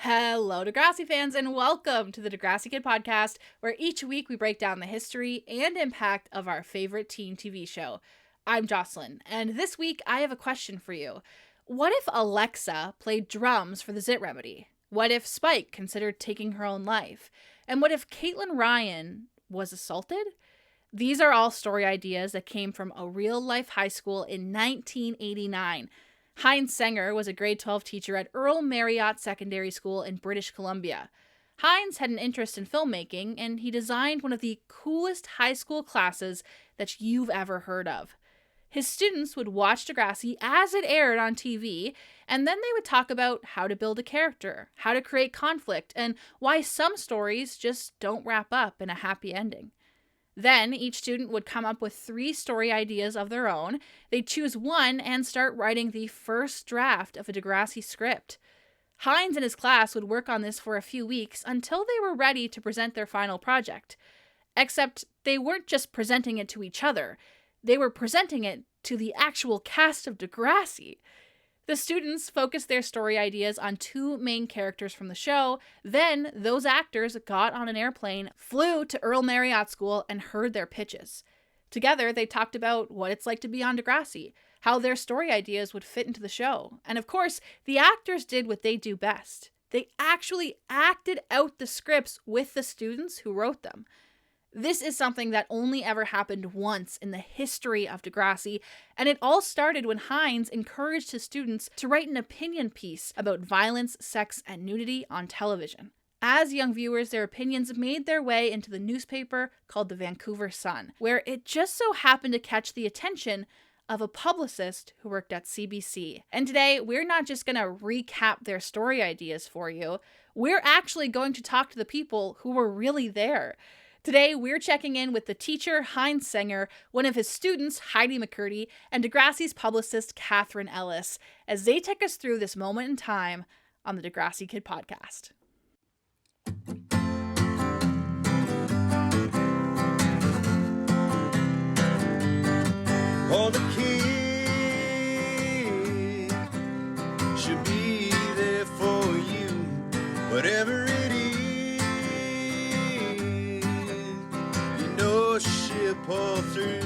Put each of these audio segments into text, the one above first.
Hello, Degrassi fans, and welcome to the Degrassi Kid podcast, where each week we break down the history and impact of our favorite teen TV show. I'm Jocelyn, and this week I have a question for you. What if Alexa played drums for the Zit Remedy? What if Spike considered taking her own life? And what if Caitlin Ryan was assaulted? These are all story ideas that came from a real-life high school in 1989. Heinz Senger was a grade 12 teacher at Earl Marriott Secondary School in British Columbia. Heinz had an interest in filmmaking, and he designed one of the coolest high school classes that you've ever heard of. His students would watch Degrassi as it aired on TV, and then they would talk about how to build a character, how to create conflict, and why some stories just don't wrap up in a happy ending. Then each student would come up with 3 story ideas of their own. They'd choose one and start writing the first draft of a Degrassi script. Heinz and his class would work on this for a few weeks until they were ready to present their final project. Except they weren't just presenting it to each other. They were presenting it to the actual cast of Degrassi. The students focused their story ideas on 2 main characters from the show. Then those actors got on an airplane, flew to Earl Marriott School, and heard their pitches. Together, they talked about what it's like to be on Degrassi, how their story ideas would fit into the show. And of course, the actors did what they do best. They actually acted out the scripts with the students who wrote them. This is something that only ever happened once in the history of Degrassi, and it all started when Heinz encouraged his students to write an opinion piece about violence, sex, and nudity on television. As young viewers, their opinions made their way into the newspaper called the Vancouver Sun, where it just so happened to catch the attention of a publicist who worked at CBC. And today, we're not just going to recap their story ideas for you, we're actually going to talk to the people who were really there. Today, we're checking in with the teacher, Heinz Senger, one of his students, Heidi McCurdy, and Degrassi's publicist, Kathryn Ellis, as they take us through this moment in time on the Degrassi Kid podcast. All the kids should be there for you, whatever it is. She'll pull through,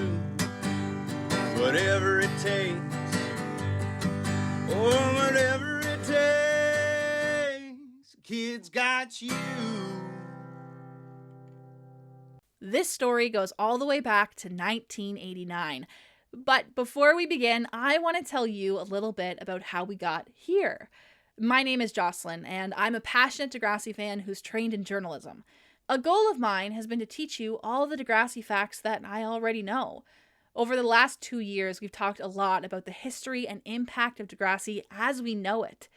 whatever it takes, or whatever it takes. Kids got you. This story goes all the way back to 1989. But before we begin, I want to tell you a little bit about how we got here. My name is Jocelyn, and I'm a passionate Degrassi fan who's trained in journalism. A goal of mine has been to teach you all the Degrassi facts that I already know. Over the last 2 years, we've talked a lot about the history and impact of Degrassi as we know it.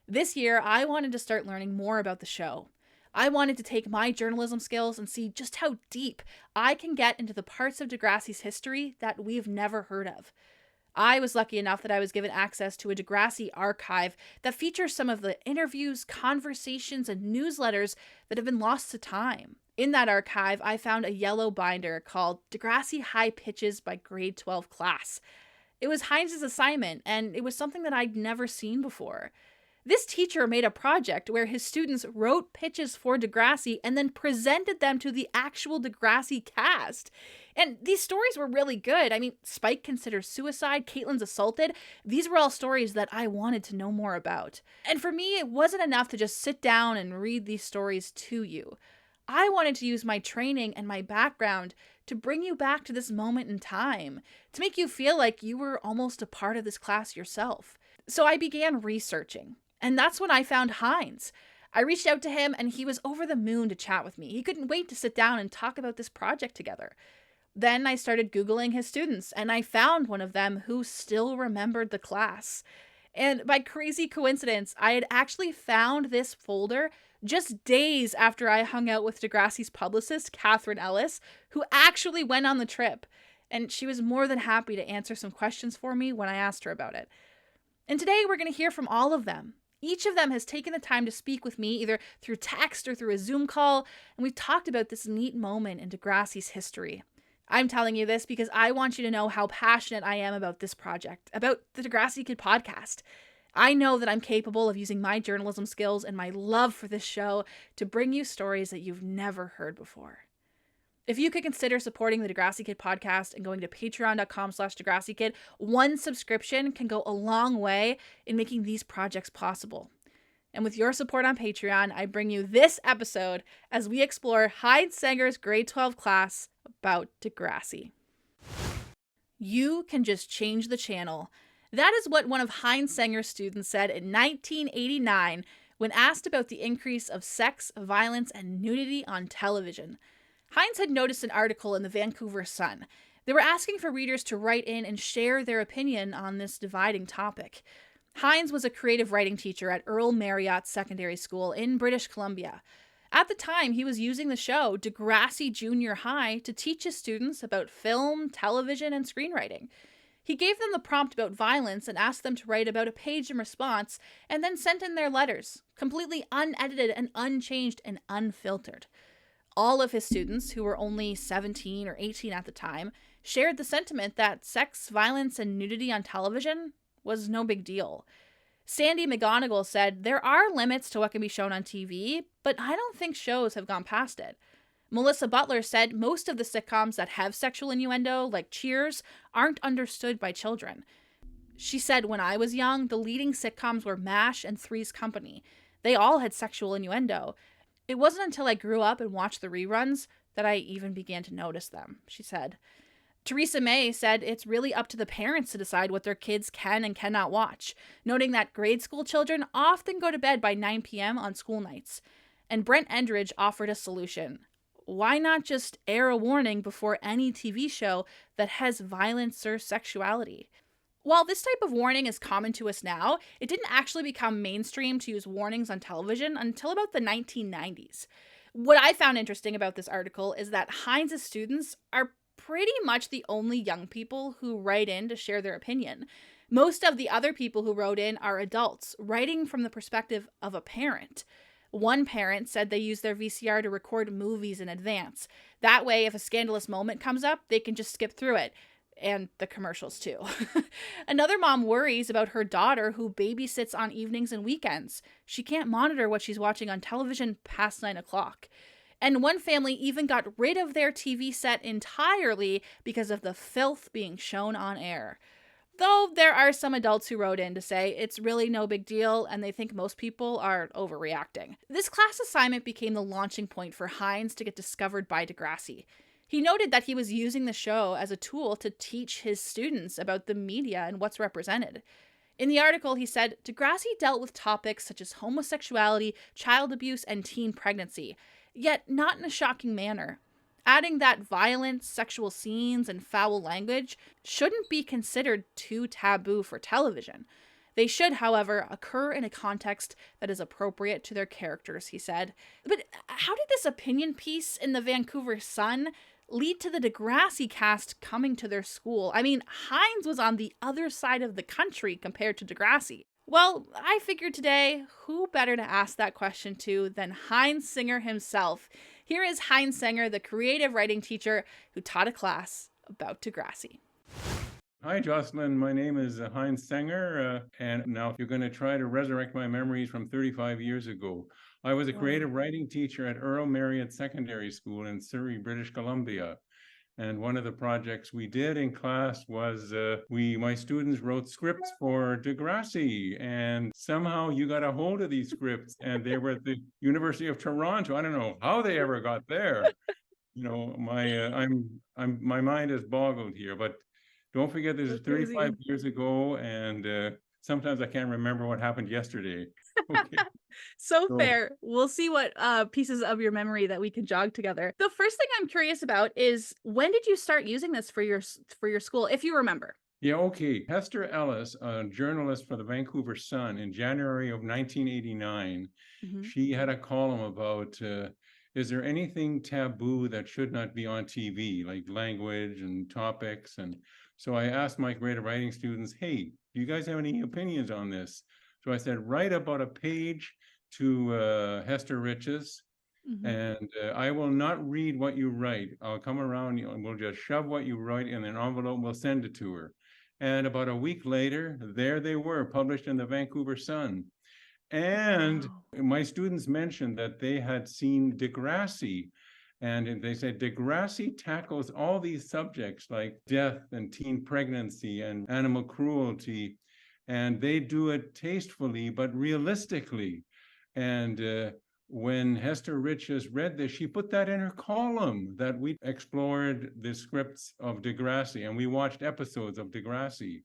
This year, I wanted to start learning more about the show. I wanted to take my journalism skills and see just how deep I can get into the parts of Degrassi's history that we've never heard of. I was lucky enough that I was given access to a Degrassi archive that features some of the interviews, conversations, and newsletters that have been lost to time. In that archive, I found a yellow binder called Degrassi High Pitches by Grade 12 Class. It was Heinz's assignment, and it was something that I'd never seen before. This teacher made a project where his students wrote pitches for Degrassi and then presented them to the actual Degrassi cast. And these stories were really good. I mean, Spike considers suicide, Caitlin's assaulted. These were all stories that I wanted to know more about. And for me, it wasn't enough to just sit down and read these stories to you. I wanted to use my training and my background to bring you back to this moment in time, to make you feel like you were almost a part of this class yourself. So I began researching. And that's when I found Heinz. I reached out to him and he was over the moon to chat with me. He couldn't wait to sit down and talk about this project together. Then I started Googling his students and I found one of them who still remembered the class. And by crazy coincidence, I had actually found this folder just days after I hung out with Degrassi's publicist, Kathryn Ellis, who actually went on the trip. And she was more than happy to answer some questions for me when I asked her about it. And today we're going to hear from all of them. Each of them has taken the time to speak with me, either through text or through a Zoom call, and we've talked about this neat moment in Degrassi's history. I'm telling you this because I want you to know how passionate I am about this project, about the Degrassi Kid podcast. I know that I'm capable of using my journalism skills and my love for this show to bring you stories that you've never heard before. If you could consider supporting the Degrassi Kid podcast and going to patreon.com/Degrassi Kid, one subscription can go a long way in making these projects possible. And with your support on Patreon, I bring you this episode as we explore Heinz Senger's grade 12 class about Degrassi. You can just change the channel. That is what one of Heinz Senger's students said in 1989 when asked about the increase of sex, violence, and nudity on television. Heinz had noticed an article in the Vancouver Sun. They were asking for readers to write in and share their opinion on this dividing topic. Heinz was a creative writing teacher at Earl Marriott Secondary School in British Columbia. At the time, he was using the show Degrassi Junior High to teach his students about film, television, and screenwriting. He gave them the prompt about violence and asked them to write about a page in response, and then sent in their letters, completely unedited and unchanged and unfiltered. All of his students, who were only 17 or 18 at the time, shared the sentiment that sex, violence, and nudity on television was no big deal. Sandy McGonigal said, "There are limits to what can be shown on TV, but I don't think shows have gone past it." Melissa Butler said most of the sitcoms that have sexual innuendo, like Cheers, aren't understood by children. She said, "When I was young, the leading sitcoms were MASH and Three's Company. They all had sexual innuendo. It wasn't until I grew up and watched the reruns that I even began to notice them," she said. Theresa May said it's really up to the parents to decide what their kids can and cannot watch, noting that grade school children often go to bed by 9 p.m. on school nights. And Brent Endridge offered a solution. Why not just air a warning before any TV show that has violence or sexuality? While this type of warning is common to us now, it didn't actually become mainstream to use warnings on television until about the 1990s. What I found interesting about this article is that Heinz's students are pretty much the only young people who write in to share their opinion. Most of the other people who wrote in are adults, writing from the perspective of a parent. One parent said they use their VCR to record movies in advance. That way, if a scandalous moment comes up, they can just skip through it. And the commercials, too. Another mom worries about her daughter who babysits on evenings and weekends. She can't monitor what she's watching on television past 9 o'clock. And one family even got rid of their TV set entirely because of the filth being shown on air. Though there are some adults who wrote in to say it's really no big deal and they think most people are overreacting. This class assignment became the launching point for Heinz to get discovered by Degrassi. He noted that he was using the show as a tool to teach his students about the media and what's represented. In the article, he said, Degrassi dealt with topics such as homosexuality, child abuse, and teen pregnancy, yet not in a shocking manner. Adding that violence, sexual scenes, and foul language shouldn't be considered too taboo for television. They should, however, occur in a context that is appropriate to their characters, he said. But how did this opinion piece in the Vancouver Sun lead to the Degrassi cast coming to their school? I mean, Heinz was on the other side of the country compared to Degrassi. Well, I figured today, who better to ask that question to than Heinz Senger himself. Here is Heinz Senger, the creative writing teacher who taught a class about Degrassi. Hi, Jocelyn. My name is Heinz Senger, and now you're going to try to resurrect my memories from 35 years ago. I was a creative writing teacher at Earl Marriott Secondary School in Surrey, British Columbia. And one of the projects we did in class was my students wrote scripts for Degrassi, and somehow you got a hold of these scripts, and they were at the University of Toronto. I don't know how they ever got there. You know, my mind is boggled here, but don't forget this is 35 years ago, and sometimes I can't remember what happened yesterday. Okay. So fair. We'll see what pieces of your memory that we can jog together. The first thing I'm curious about is, when did you start using this for your school, if you remember? Yeah, okay. Hester Ellis, a journalist for the Vancouver Sun, in January of 1989, she had a column about, is there anything taboo that should not be on TV, like language and topics? And so I asked my creative writing students, hey, do you guys have any opinions on this? So I said, write about a page to Hester Riches, and I will not read what you write. I'll come around and we'll just shove what you write in an envelope. We'll send it to her. And about a week later, there they were, published in the Vancouver Sun. And Wow. my students mentioned that they had seen Degrassi. And they said Degrassi tackles all these subjects like death and teen pregnancy and animal cruelty. And they do it tastefully, but realistically. And when Hester Riches read this, she put that in her column that we explored the scripts of Degrassi and we watched episodes of Degrassi.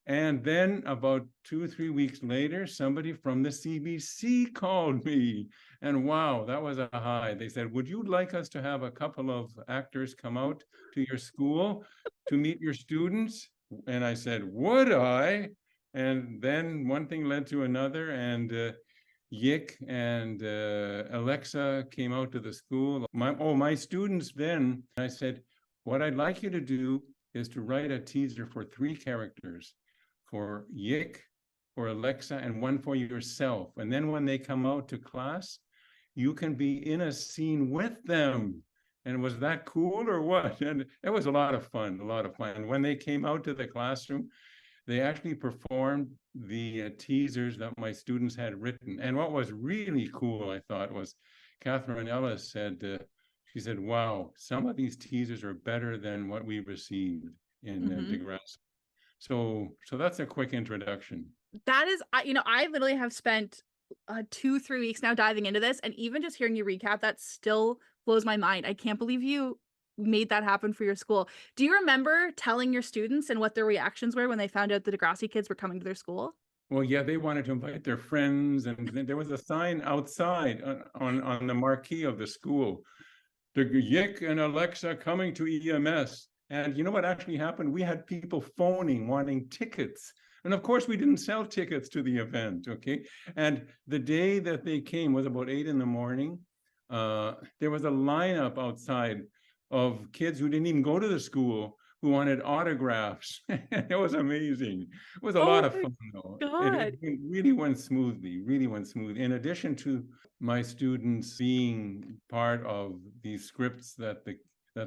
And then about 2 or 3 weeks later, somebody from the CBC called me. And wow, that was a high. They said, would you like us to have a couple of actors come out to your school to meet your students? And I said, would I? And then one thing led to another. And Yik and Alexa came out to the school. My students then, I said, what I'd like you to do is to write a teaser for 3 characters, for Yik, for Alexa, and one for yourself. And then when they come out to class, you can be in a scene with them. And was that cool or what? And it was a lot of fun, a lot of fun. And when they came out to the classroom, they actually performed the teasers that my students had written. And what was really cool, I thought, was Kathryn Ellis said, she said, wow, some of these teasers are better than what we received in Degrassi. So that's a quick introduction. That is, I literally have spent 2-3 weeks now diving into this, and even just hearing you recap, that still blows my mind. I can't believe you made that happen for your school. Do you remember telling your students and what their reactions were when they found out the Degrassi kids were coming to their school? Well, yeah, they wanted to invite their friends, and there was a sign outside on the marquee of the school, the Yik and Alexa coming to EMS. And you know what actually happened? We had people phoning, wanting tickets. And of course, we didn't sell tickets to the event, okay? And the day that they came was about 8 a.m. There was a lineup outside of kids who didn't even go to the school who wanted autographs. It was amazing. It was a lot of fun, though. It really went smoothly, really went smooth. In addition to my students being part of these scripts that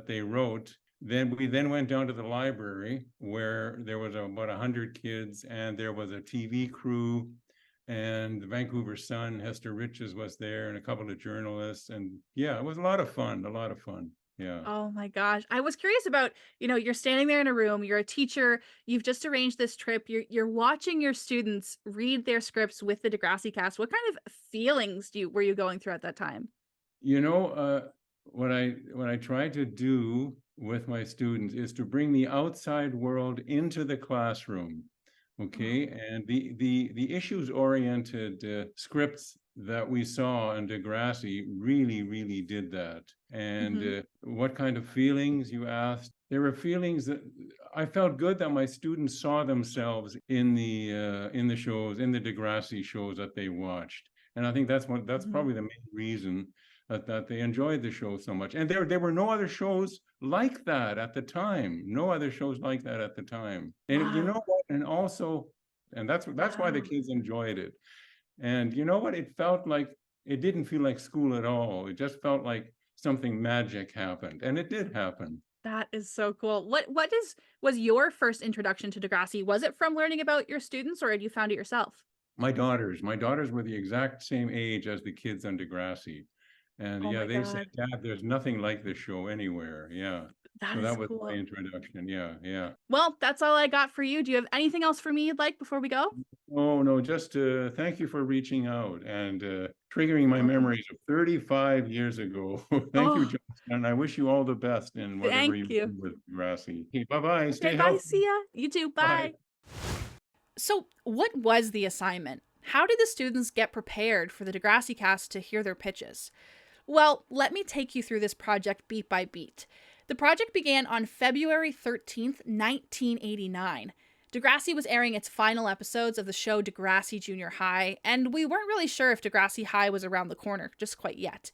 they wrote, we then went down to the library where there was about 100 kids and there was a TV crew and the Vancouver Sun, Hester Riches was there and a couple of journalists. And yeah, it was a lot of fun, Yeah. Oh my gosh. I was curious about, you're standing there in a room, you're a teacher, you've just arranged this trip, you're watching your students read their scripts with the Degrassi cast. What kind of feelings were you going through at that time? What I try to do with my students is to bring the outside world into the classroom. Okay, and the issues-oriented scripts that we saw in Degrassi really did that. And what kind of feelings, you asked? There were feelings that I felt good that my students saw themselves in the shows, in the Degrassi shows that they watched. And I think that's probably the main reason that they enjoyed the show so much. And there were no other shows like that at the time. No other shows like that at the time. And you know what? And also, and that's why the kids enjoyed it. And you know what? It didn't feel like school at all. It just felt like something magic happened. And it did happen. That is so cool. What was your first introduction to Degrassi? Was it from learning about your students, or had you found it yourself? My daughters were the exact same age as the kids on Degrassi. And they said, Dad, there's nothing like this show anywhere. Yeah. That was cool. my introduction. Yeah. Well, that's all I got for you. Do you have anything else for me you'd like before we go? Oh, no, just thank you for reaching out and triggering my memories of 35 years ago. Thank you, John. And I wish you all the best in whatever you do with Degrassi. Okay, bye-bye. Stay healthy. Bye. See ya. You too. Bye. So what was the assignment? How did the students get prepared for the Degrassi cast to hear their pitches? Well, let me take you through this project beat by beat. The project began on February 13th, 1989. Degrassi was airing its final episodes of the show Degrassi Junior High, and we weren't really sure if Degrassi High was around the corner just quite yet.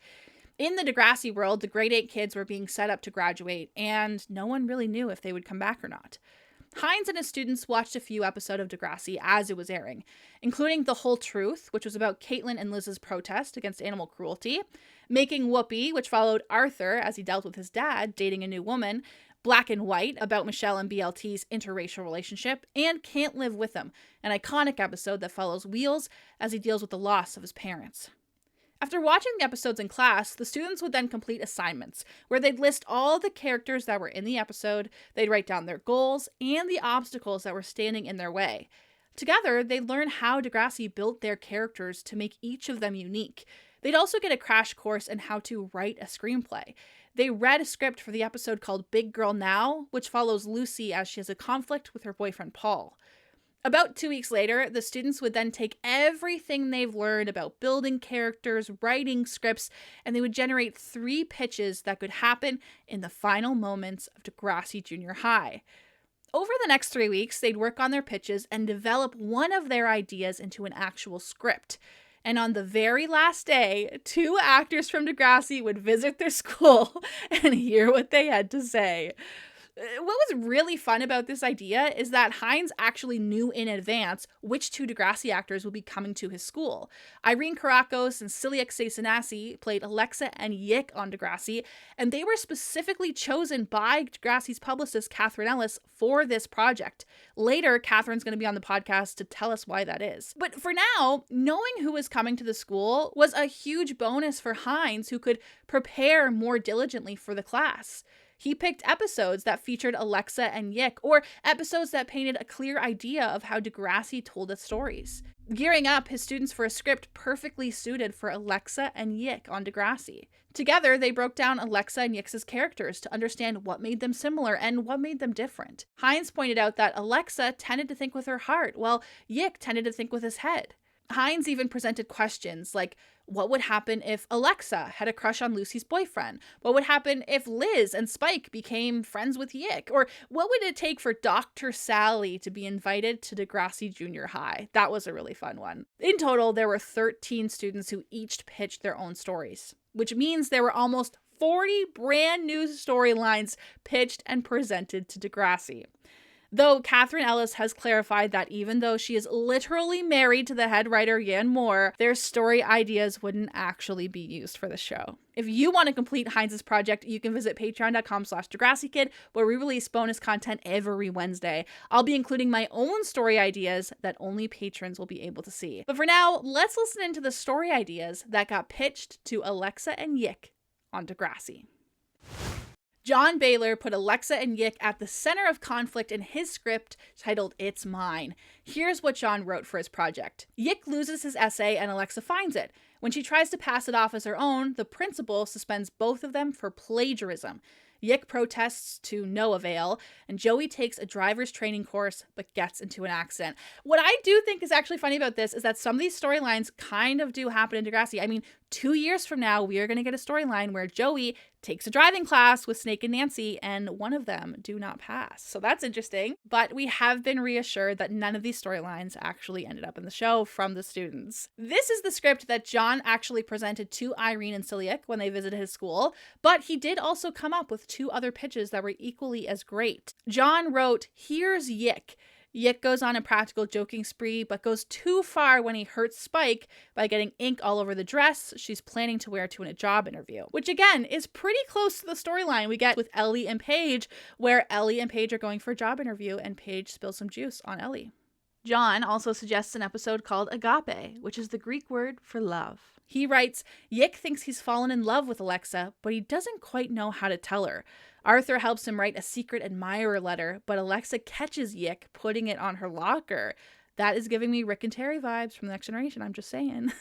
In the Degrassi world, the grade 8 kids were being set up to graduate, and no one really knew if they would come back or not. Heinz and his students watched a few episodes of Degrassi as it was airing, including The Whole Truth, which was about Caitlin and Liz's protest against animal cruelty, Making Whoopi, which followed Arthur as he dealt with his dad dating a new woman, Black and White, about Michelle and BLT's interracial relationship, and Can't Live With Him, an iconic episode that follows Wheels as he deals with the loss of his parents. After watching the episodes in class, the students would then complete assignments, where they'd list all the characters that were in the episode, they'd write down their goals, and the obstacles that were standing in their way. Together, they'd learn how Degrassi built their characters to make each of them unique. They'd also get a crash course in how to write a screenplay. They read a script for the episode called Big Girl Now, which follows Lucy as she has a conflict with her boyfriend Paul. About 2 weeks later, the students would then take everything they've learned about building characters, writing scripts, and they would generate 3 pitches that could happen in the final moments of Degrassi Junior High. Over the next 3 weeks, they'd work on their pitches and develop one of their ideas into an actual script. And on the very last day, 2 actors from Degrassi would visit their school and hear what they had to say. What was really fun about this idea is that Heinz actually knew in advance which 2 Degrassi actors would be coming to his school. Irene Karakos and Celiac Seisanassi played Alexa and Yick on Degrassi, and they were specifically chosen by Degrassi's publicist, Kathryn Ellis, for this project. Later, Kathryn's going to be on the podcast to tell us why that is. But for now, knowing who was coming to the school was a huge bonus for Heinz, who could prepare more diligently for the class. He picked episodes that featured Alexa and Yick, or episodes that painted a clear idea of how Degrassi told its stories, gearing up his students for a script perfectly suited for Alexa and Yick on Degrassi. Together, they broke down Alexa and Yick's characters to understand what made them similar and what made them different. Heinz pointed out that Alexa tended to think with her heart, while Yick tended to think with his head. Heinz even presented questions like, what would happen if Alexa had a crush on Lucy's boyfriend? What would happen if Liz and Spike became friends with Yick? Or what would it take for Dr. Sally to be invited to Degrassi Junior High? That was a really fun one. In total, there were 13 students who each pitched their own stories, which means there were almost 40 brand new storylines pitched and presented to Degrassi. Though Kathryn Ellis has clarified that even though she is literally married to the head writer Yan Moore, their story ideas wouldn't actually be used for the show. If you want to complete Heinz's project, you can visit patreon.com/DegrassiKid, where we release bonus content every Wednesday. I'll be including my own story ideas that only patrons will be able to see. But for now, let's listen into the story ideas that got pitched to Alexa and Yick on Degrassi. John Baylor put Alexa and Yick at the center of conflict in his script titled It's Mine. Here's what John wrote for his project. Yick loses his essay and Alexa finds it. When she tries to pass it off as her own, the principal suspends both of them for plagiarism. Yick protests to no avail, and Joey takes a driver's training course but gets into an accident. What I do think is actually funny about this is that some of these storylines kind of do happen in Degrassi. I mean, 2 years from now, we are going to get a storyline where Joey takes a driving class with Snake and Nancy, and one of them do not pass. So that's interesting. But we have been reassured that none of these storylines actually ended up in the show from the students. This is the script that John actually presented to Irene and Celiac when they visited his school, but he did also come up with 2 other pitches that were equally as great. John wrote, "Here's Yick. Yick goes on a practical joking spree, but goes too far when he hurts Spike by getting ink all over the dress she's planning to wear to a job interview." Which again is pretty close to the storyline we get with Ellie and Paige, where Ellie and Paige are going for a job interview and Paige spills some juice on Ellie. John also suggests an episode called Agape, which is the Greek word for love. He writes, Yick thinks he's fallen in love with Alexa, but he doesn't quite know how to tell her. Arthur helps him write a secret admirer letter, but Alexa catches Yick putting it on her locker. That is giving me Rick and Terry vibes from The Next Generation, I'm just saying.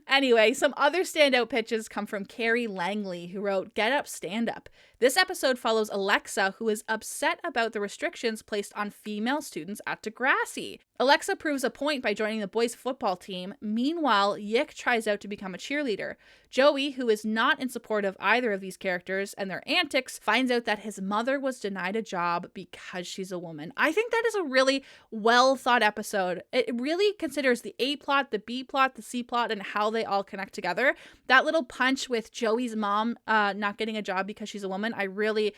Anyway, some other standout pitches come from Carrie Langley, who wrote Get Up, Stand Up. This episode follows Alexa, who is upset about the restrictions placed on female students at Degrassi. Alexa proves a point by joining the boys' football team. Meanwhile, Yick tries out to become a cheerleader. Joey, who is not in support of either of these characters and their antics, finds out that his mother was denied a job because she's a woman. I think that is a really well thought episode. It really considers the A plot, the B plot, the C plot, and how they all connect together. That little punch with Joey's mom not getting a job because she's a woman, I really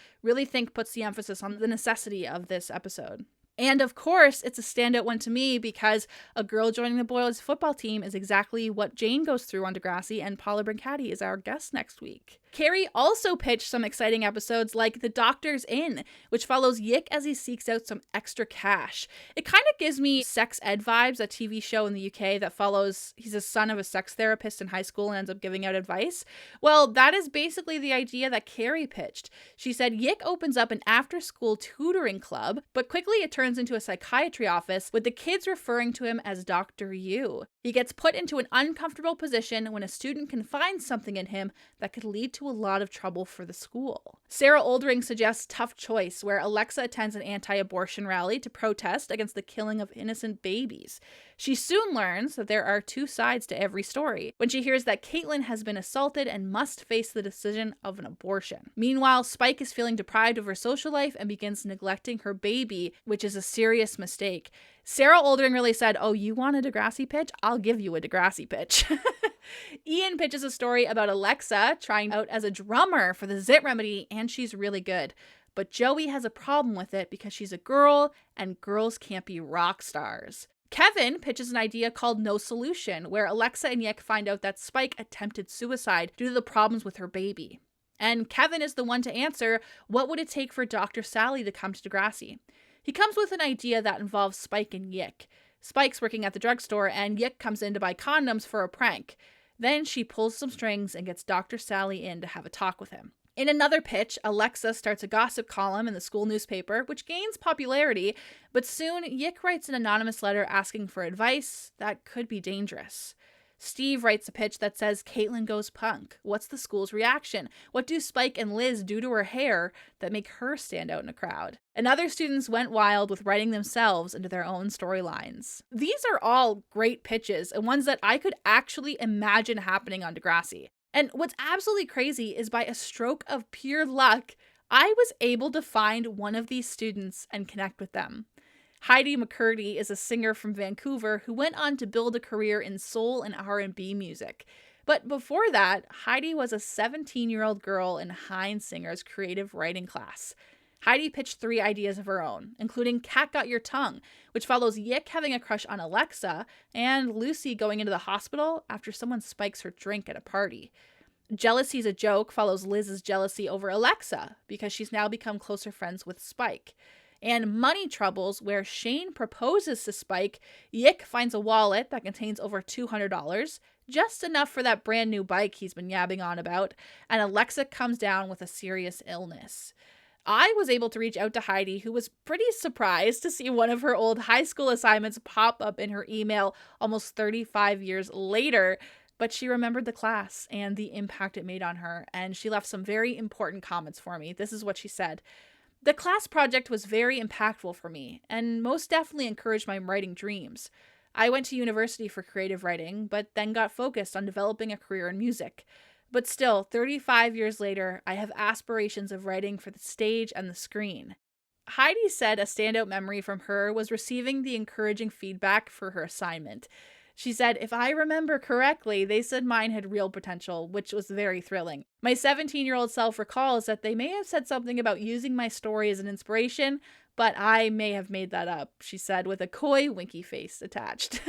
think puts the emphasis on the necessity of this episode. And of course, it's a standout one to me because a girl joining the boys' football team is exactly what Jane goes through on Degrassi, and Paula Brincati is our guest next week. Carrie also pitched some exciting episodes like The Doctor's In, which follows Yick as he seeks out some extra cash. It kind of gives me Sex Ed vibes, a TV show in the UK that follows, he's a son of a sex therapist in high school and ends up giving out advice. Well, that is basically the idea that Carrie pitched. She said Yick opens up an after-school tutoring club, but quickly it turns into a psychiatry office with the kids referring to him as Dr. You. He gets put into an uncomfortable position when a student can find something in him that could lead to a lot of trouble for the school. Sarah Oldring suggests Tough Choice, where Alexa attends an anti-abortion rally to protest against the killing of innocent babies. She soon learns that there are two sides to every story when she hears that Caitlin has been assaulted and must face the decision of an abortion. Meanwhile, Spike is feeling deprived of her social life and begins neglecting her baby, which is a serious mistake. Sarah Oldring really said, "Oh, you want a Degrassi pitch? I'll give you a Degrassi pitch." Ian pitches a story about Alexa trying out as a drummer for the Zit Remedy, and she's really good. But Joey has a problem with it because she's a girl, and girls can't be rock stars. Kevin pitches an idea called No Solution, where Alexa and Yick find out that Spike attempted suicide due to the problems with her baby. And Kevin is the one to answer, what would it take for Dr. Sally to come to Degrassi? He comes with an idea that involves Spike and Yick. Spike's working at the drugstore, and Yick comes in to buy condoms for a prank. Then she pulls some strings and gets Dr. Sally in to have a talk with him. In another pitch, Alexa starts a gossip column in the school newspaper, which gains popularity, but soon Yick writes an anonymous letter asking for advice that could be dangerous. Steve writes a pitch that says Caitlin goes punk. What's the school's reaction? What do Spike and Liz do to her hair that make her stand out in a crowd? And other students went wild with writing themselves into their own storylines. These are all great pitches and ones that I could actually imagine happening on Degrassi. And what's absolutely crazy is by a stroke of pure luck, I was able to find one of these students and connect with them. Heidi McCurdy is a singer from Vancouver who went on to build a career in soul and R&B music. But before that, Heidi was a 17-year-old girl in Heinz Senger's creative writing class. Heidi pitched 3 ideas of her own, including Cat Got Your Tongue, which follows Yick having a crush on Alexa, and Lucy going into the hospital after someone spikes her drink at a party. Jealousy's a Joke follows Liz's jealousy over Alexa, because she's now become closer friends with Spike. And Money Troubles, where Shane proposes to Spike, Yick finds a wallet that contains over $200, just enough for that brand new bike he's been yabbing on about, and Alexa comes down with a serious illness. I was able to reach out to Heidi, who was pretty surprised to see one of her old high school assignments pop up in her email almost 35 years later, but she remembered the class and the impact it made on her, and she left some very important comments for me. This is what she said. The class project was very impactful for me, and most definitely encouraged my writing dreams. I went to university for creative writing, but then got focused on developing a career in music. But still, 35 years later, I have aspirations of writing for the stage and the screen. Heidi said a standout memory from her was receiving the encouraging feedback for her assignment. She said, "If I remember correctly, they said mine had real potential, which was very thrilling. My 17-year-old self recalls that they may have said something about using my story as an inspiration, but I may have made that up," she said with a coy winky face attached.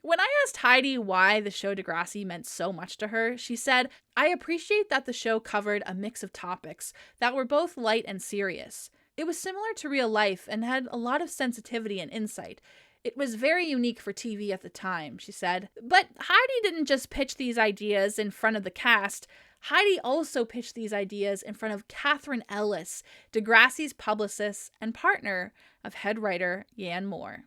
When I asked Heidi why the show Degrassi meant so much to her, she said, "I appreciate that the show covered a mix of topics that were both light and serious. It was similar to real life and had a lot of sensitivity and insight. It was very unique for TV at the time," she said. But Heidi didn't just pitch these ideas in front of the cast. Heidi also pitched these ideas in front of Kathryn Ellis, Degrassi's publicist and partner of head writer Yan Moore.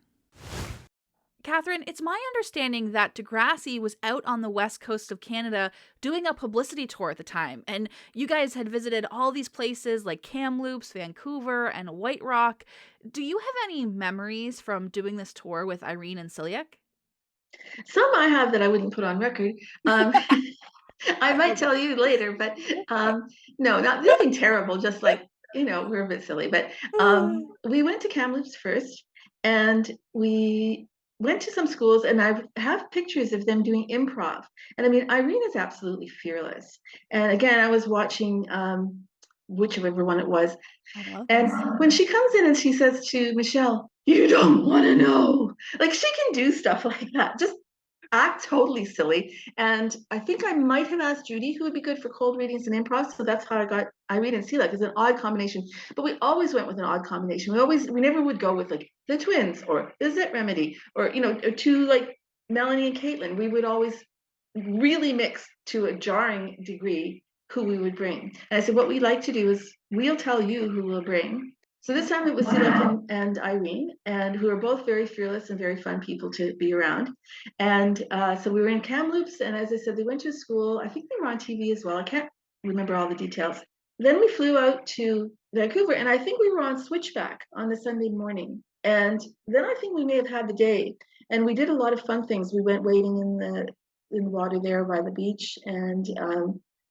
Kathryn, it's my understanding that Degrassi was out on the west coast of Canada doing a publicity tour at the time, and you guys had visited all these places like Kamloops, Vancouver, and White Rock. Do you have any memories from doing this tour with Irene and Celiac? Some I have that I wouldn't put on record. I might tell you later, but no, nothing terrible. Just like we're a bit silly. But we went to Kamloops first, and we went to some schools, and I have pictures of them doing improv. And I mean, Irene is absolutely fearless. And again, I was watching whichever one it was, and when she comes in and she says to Michelle, "You don't want to know," like she can do stuff like that, just act totally silly. And I think I might have asked Judy who would be good for cold readings and improv. So that's how I got Irene and Sela. It's an odd combination, but we always went with an odd combination. We never would go with like the twins or the Zit Remedy or, or two like Melanie and Caitlin. We would always really mix to a jarring degree who we would bring. And I said, what we like to do is we'll tell you who we'll bring. So this time it was Sela and Irene, and who are both very fearless and very fun people to be around. And so we were in Kamloops, and as I said, they went to school. I think they were on TV as well. I can't remember all the details. Then we flew out to Vancouver, and I think we were on Switchback on the Sunday morning. And then I think we may have had the day, and we did a lot of fun things. We went wading in the water there by the beach, and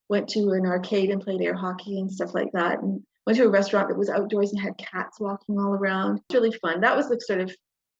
went to an arcade and played air hockey and stuff like that. And went to a restaurant that was outdoors and had cats walking all around. It's really fun. That was the sort of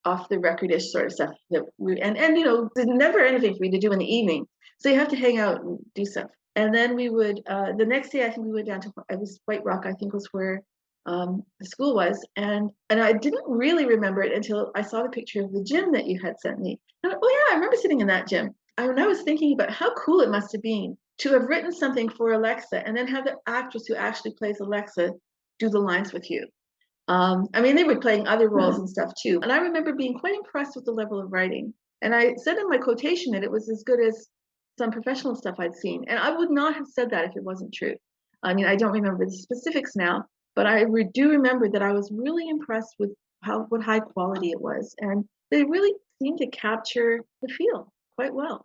off the record-ish sort of stuff that we and there's never anything for you to do in the evening. So you have to hang out and do stuff. And then we would the next day I think we went down to it was White Rock, I think was where the school was. And I didn't really remember it until I saw the picture of the gym that you had sent me. And oh yeah, I remember sitting in that gym. And I was thinking about how cool it must have been to have written something for Alexa and then have the actress who actually plays Alexa do the lines with you. I mean, they were playing other roles and stuff too. And I remember being quite impressed with the level of writing. And I said in my quotation that it was as good as some professional stuff I'd seen. And I would not have said that if it wasn't true. I mean, I don't remember the specifics now, but I do remember that I was really impressed with what high quality it was. And they really seemed to capture the feel quite well.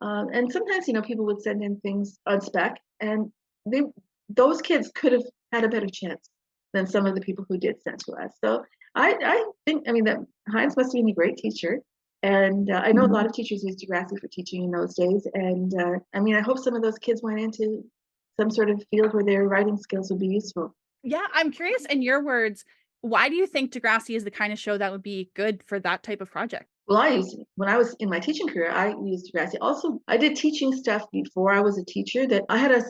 And sometimes, people would send in things on spec, and those kids could have had a better chance than some of the people who did send to us. So I think, that Heinz must have been a great teacher. And I know a lot of teachers used Degrassi for teaching in those days. And I hope some of those kids went into some sort of field where their writing skills would be useful. Yeah, I'm curious, in your words, why do you think Degrassi is the kind of show that would be good for that type of project? Well, when I was in my teaching career, I used Degrassi. Also, I did teaching stuff before I was a teacher. That I had a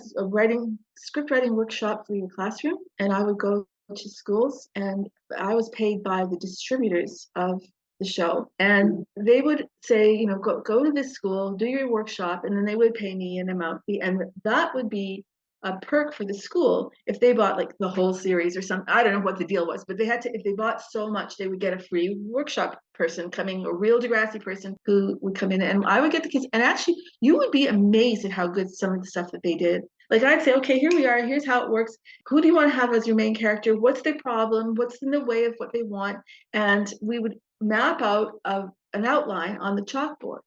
script writing workshop for your classroom, and I would go to schools, and I was paid by the distributors of the show, and they would say, go to this school, do your workshop, and then they would pay me an amount fee, and that would be a perk for the school if they bought like the whole series or something. I don't know what the deal was, but they had to, if they bought so much, they would get a free workshop person coming, a real Degrassi person who would come in, and I would get the kids. And actually, you would be amazed at how good some of the stuff that they did. Like I'd say, okay, here we are, here's how it works. Who do you want to have as your main character? What's their problem? What's in the way of what they want? And we would map out an outline on the chalkboard.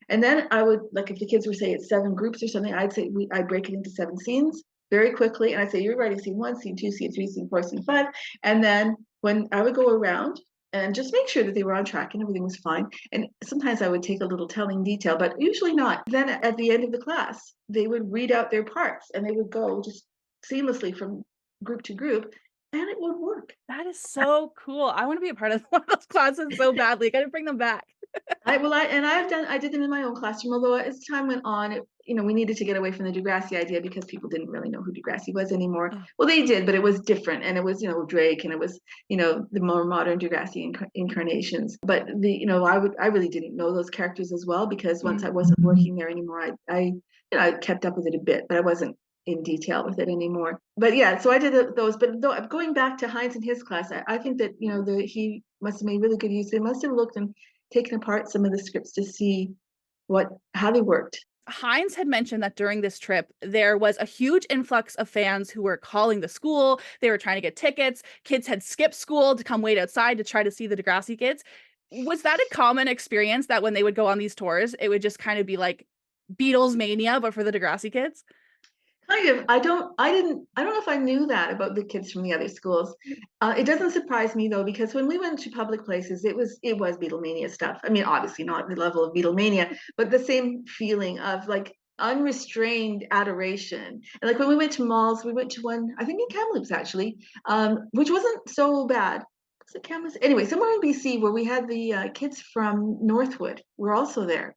And then I would, like if the kids were, say, it's 7 groups or something, I'd break it into 7 scenes very quickly. And I'd say, you're writing scene 1, scene 2, scene 3, scene 4, scene 5. And then when I would go around and just make sure that they were on track and everything was fine. And sometimes I would take a little telling detail, but usually not. Then at the end of the class, they would read out their parts and they would go just seamlessly from group to group, and it would work. That is so cool. I want to be a part of one of those classes so badly. Got to bring them back. I did them in my own classroom, although as time went on, we needed to get away from the Degrassi idea because people didn't really know who Degrassi was anymore. Oh. Well, they did, but it was different, and it was, Drake, and it was, the more modern Degrassi incarnations. But I really didn't know those characters as well because once I wasn't working there anymore, I kept up with it a bit, but I wasn't in detail with it anymore. But yeah, so I did those. But going back to Heinz and his class, I think that he must have made really good use. They must have looked and taken apart some of the scripts to see how they worked. Heinz had mentioned that during this trip, there was a huge influx of fans who were calling the school. They were trying to get tickets. Kids had skipped school to come wait outside to try to see the Degrassi kids. Was that a common experience that when they would go on these tours, it would just kind of be like Beatles mania, but for the Degrassi kids? Kind of. I don't know if I knew that about the kids from the other schools. It doesn't surprise me though, because when we went to public places, it was Beatlemania stuff. I mean, obviously not the level of Beatlemania, but the same feeling of like unrestrained adoration. And like when we went to malls, we went to one, I think in Kamloops actually, which wasn't so bad. Was it Kamloops? Anyway, somewhere in BC where we had the kids from Northwood were also there,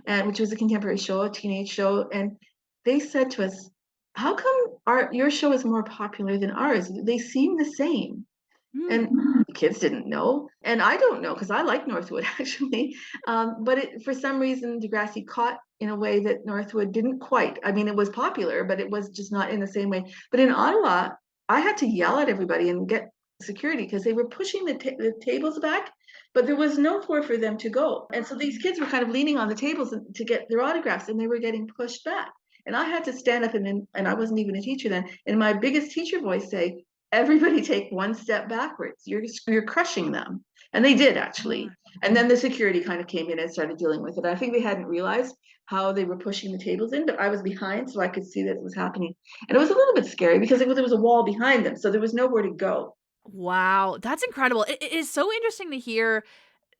and which was a contemporary show, a teenage show, and they said to us, how come your show is more popular than ours? They seem the same. Mm. And the kids didn't know. And I don't know because I like Northwood actually. But for some reason, Degrassi caught in a way that Northwood didn't quite. I mean, it was popular, but it was just not in the same way. But in Ottawa, I had to yell at everybody and get security because they were pushing the tables back, but there was no floor for them to go. And so these kids were kind of leaning on the tables to get their autographs, and they were getting pushed back. And I had to stand up and I wasn't even a teacher then, in my biggest teacher voice say, everybody take one step backwards. You're crushing them. And they did actually. And then the security kind of came in and started dealing with it. I think they hadn't realized how they were pushing the tables in, but I was behind, so I could see that it was happening. And it was a little bit scary because there was a wall behind them, so there was nowhere to go. Wow, that's incredible. It is so interesting to hear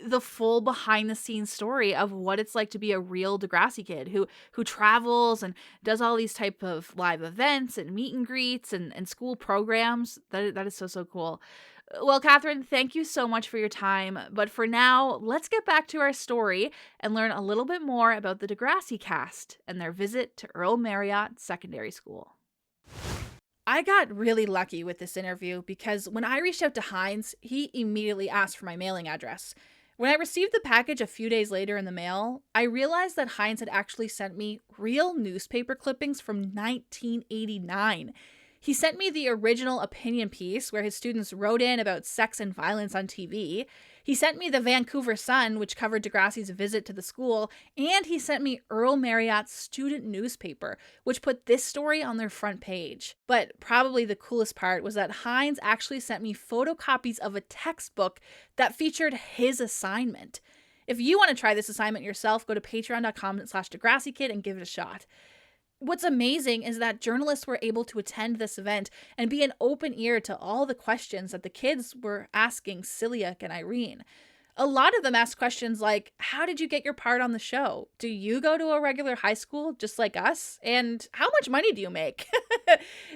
the full behind the scenes story of what it's like to be a real Degrassi kid who travels and does all these type of live events and meet and greets and school programs. That is so cool. Well, Kathryn, thank you so much for your time. But for now, let's get back to our story and learn a little bit more about the Degrassi cast and their visit to Earl Marriott Secondary School. I got really lucky with this interview because when I reached out to Heinz, he immediately asked for my mailing address. When I received the package a few days later in the mail, I realized that Heinz had actually sent me real newspaper clippings from 1989. He sent me the original opinion piece where his students wrote in about sex and violence on TV. He sent me the Vancouver Sun, which covered Degrassi's visit to the school, and he sent me Earl Marriott's student newspaper, which put this story on their front page. But probably the coolest part was that Heinz actually sent me photocopies of a textbook that featured his assignment. If you want to try this assignment yourself, go to patreon.com/DegrassiKid and give it a shot. What's amazing is that journalists were able to attend this event and be an open ear to all the questions that the kids were asking Celiac and Irene. A lot of them asked questions like, how did you get your part on the show? Do you go to a regular high school just like us? And how much money do you make?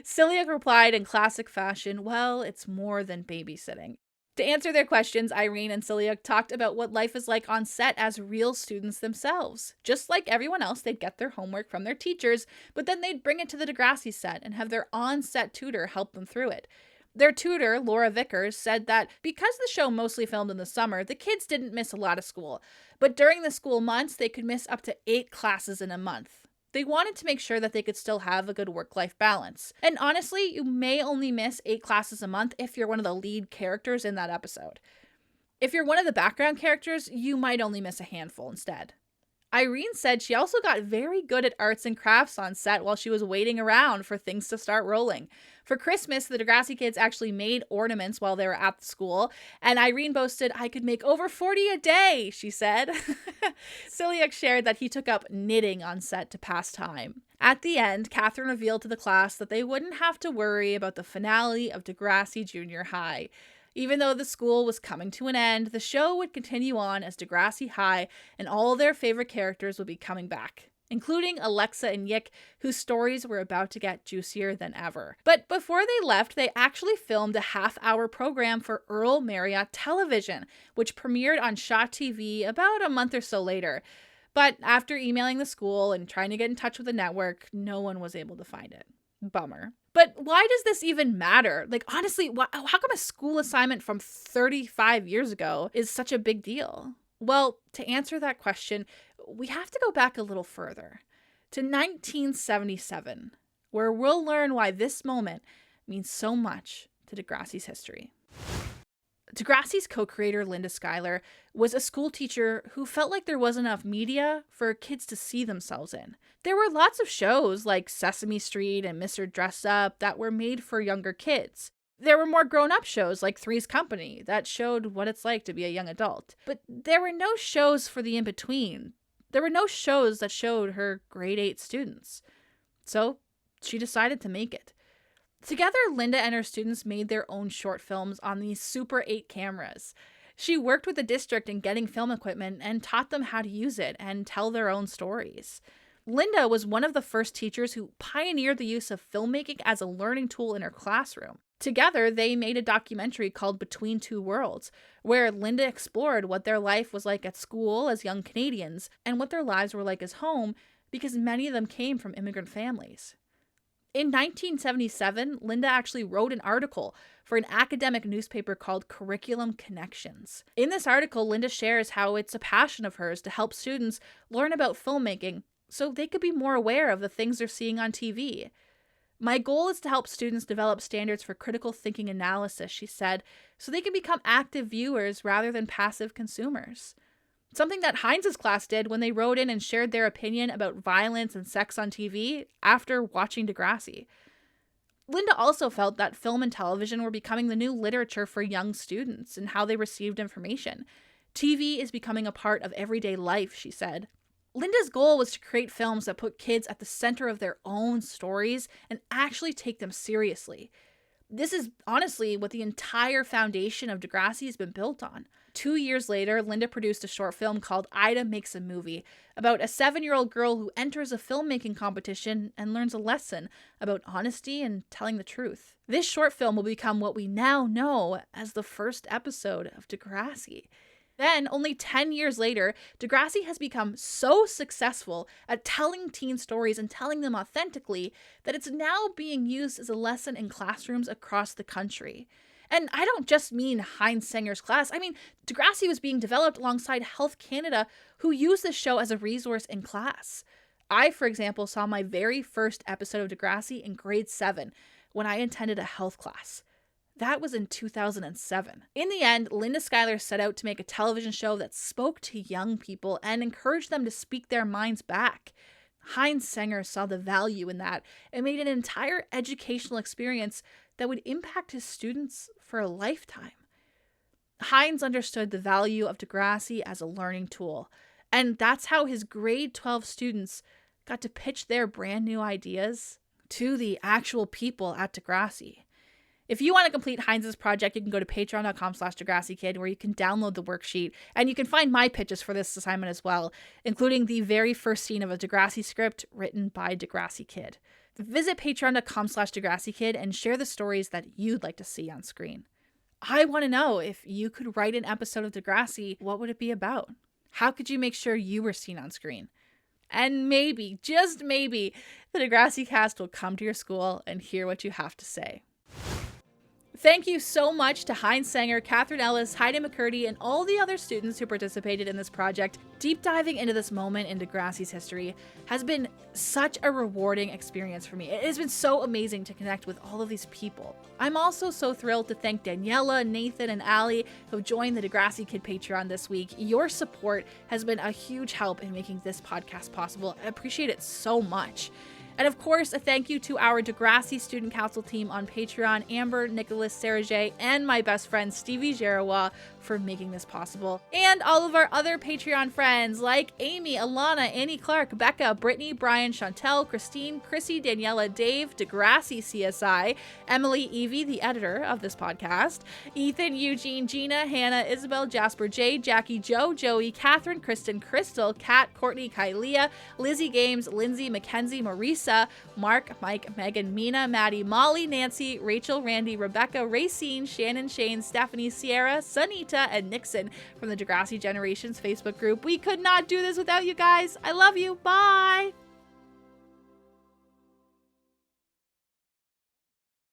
Celiac replied in classic fashion, well, it's more than babysitting. To answer their questions, Irene and Celiac talked about what life is like on set as real students themselves. Just like everyone else, they'd get their homework from their teachers, but then they'd bring it to the Degrassi set and have their on-set tutor help them through it. Their tutor, Laura Vickers, said that because the show mostly filmed in the summer, the kids didn't miss a lot of school. But during the school months, they could miss up to 8 classes in a month. They wanted to make sure that they could still have a good work-life balance. And honestly, you may only miss 8 classes a month if you're one of the lead characters in that episode. If you're one of the background characters, you might only miss a handful instead. Irene said she also got very good at arts and crafts on set while she was waiting around for things to start rolling. For Christmas, the Degrassi kids actually made ornaments while they were at the school, and Irene boasted, I could make over 40 a day, she said. Celiac shared that he took up knitting on set to pass time. At the end, Kathryn revealed to the class that they wouldn't have to worry about the finale of Degrassi Junior High. Even though the school was coming to an end, the show would continue on as Degrassi High, and all their favorite characters would be coming back, including Alexa and Yick, whose stories were about to get juicier than ever. But before they left, they actually filmed a half-hour program for Earl Marriott Television, which premiered on Shaw TV about a month or so later. But after emailing the school and trying to get in touch with the network, no one was able to find it. Bummer. But why does this even matter? Like, honestly, how come a school assignment from 35 years ago is such a big deal? Well, to answer that question, we have to go back a little further to 1977, where we'll learn why this moment means so much to Degrassi's history. Degrassi's co-creator, Linda Schuyler, was a school teacher who felt like there wasn't enough media for kids to see themselves in. There were lots of shows like Sesame Street and Mr. Dress Up that were made for younger kids. There were more grown-up shows like Three's Company that showed what it's like to be a young adult. But there were no shows for the in-between. There were no shows that showed her grade 8 students. So she decided to make it. Together, Linda and her students made their own short films on these Super 8 cameras. She worked with the district in getting film equipment and taught them how to use it and tell their own stories. Linda was one of the first teachers who pioneered the use of filmmaking as a learning tool in her classroom. Together, they made a documentary called Between Two Worlds, where Linda explored what their life was like at school as young Canadians and what their lives were like as home, because many of them came from immigrant families. In 1977, Linda actually wrote an article for an academic newspaper called Curriculum Connections. In this article, Linda shares how it's a passion of hers to help students learn about filmmaking so they could be more aware of the things they're seeing on TV. My goal is to help students develop standards for critical thinking analysis, she said, so they can become active viewers rather than passive consumers. Something that Heinz's class did when they wrote in and shared their opinion about violence and sex on TV after watching Degrassi. Linda also felt that film and television were becoming the new literature for young students and how they received information. TV is becoming a part of everyday life, she said. Linda's goal was to create films that put kids at the center of their own stories and actually take them seriously. This is honestly what the entire foundation of Degrassi has been built on. 2 years later, Linda produced a short film called Ida Makes a Movie about a 7-year-old girl who enters a filmmaking competition and learns a lesson about honesty and telling the truth. This short film will become what we now know as the first episode of Degrassi. Then, only 10 years later, Degrassi has become so successful at telling teen stories and telling them authentically that it's now being used as a lesson in classrooms across the country. And I don't just mean Heinz Senger's class. I mean, Degrassi was being developed alongside Health Canada, who used this show as a resource in class. I, for example, saw my very first episode of Degrassi in grade 7 when I attended a health class. That was in 2007. In the end, Linda Schuyler set out to make a television show that spoke to young people and encouraged them to speak their minds back. Heinz Senger saw the value in that and made an entire educational experience that would impact his students for a lifetime. Heinz understood the value of Degrassi as a learning tool, and that's how his grade 12 students got to pitch their brand new ideas to the actual people at Degrassi. If you want to complete Heinz's project, you can go to patreon.com/DegrassiKid, where you can download the worksheet, and you can find my pitches for this assignment as well, including the very first scene of a Degrassi script written by Degrassi Kid. Visit patreon.com/DegrassiKid and share the stories that you'd like to see on screen. I want to know, if you could write an episode of Degrassi, what would it be about? How could you make sure you were seen on screen? And maybe, just maybe, the Degrassi cast will come to your school and hear what you have to say. Thank you so much to Heinz Senger, Kathryn, Ellis, Heidi McCurdy, and all the other students who participated in this project. Deep diving into this moment in Degrassi's history has been such a rewarding experience for me. It has been so amazing to connect with all of these people. I'm also so thrilled to thank Daniela, Nathan, and Allie who joined the Degrassi Kid Patreon this week. Your support has been a huge help in making this podcast possible. I appreciate it so much. And of course, a thank you to our Degrassi Student Council team on Patreon, Amber, Nicholas, Sarah J, and my best friend Stevie Jarawa for making this possible. And all of our other Patreon friends like Amy, Alana, Annie Clark, Becca, Brittany, Brian, Chantel, Christine, Chrissy, Daniela, Dave, Degrassi CSI, Emily, Evie, the editor of this podcast, Ethan, Eugene, Gina, Hannah, Isabel, Jasper, J, Jackie, Joe, Joey, Kathryn, Kristen, Crystal, Kat, Courtney, Kylea, Lizzie Games, Lindsay, Mackenzie, Marisa, Mark, Mike, Megan, Mina, Maddie, Molly, Nancy, Rachel, Randy, Rebecca, Racine, Shannon, Shane, Stephanie, Sierra, Sunita, and Nixon from the Degrassi Generations Facebook group. We could not do this without you guys. I love you. Bye.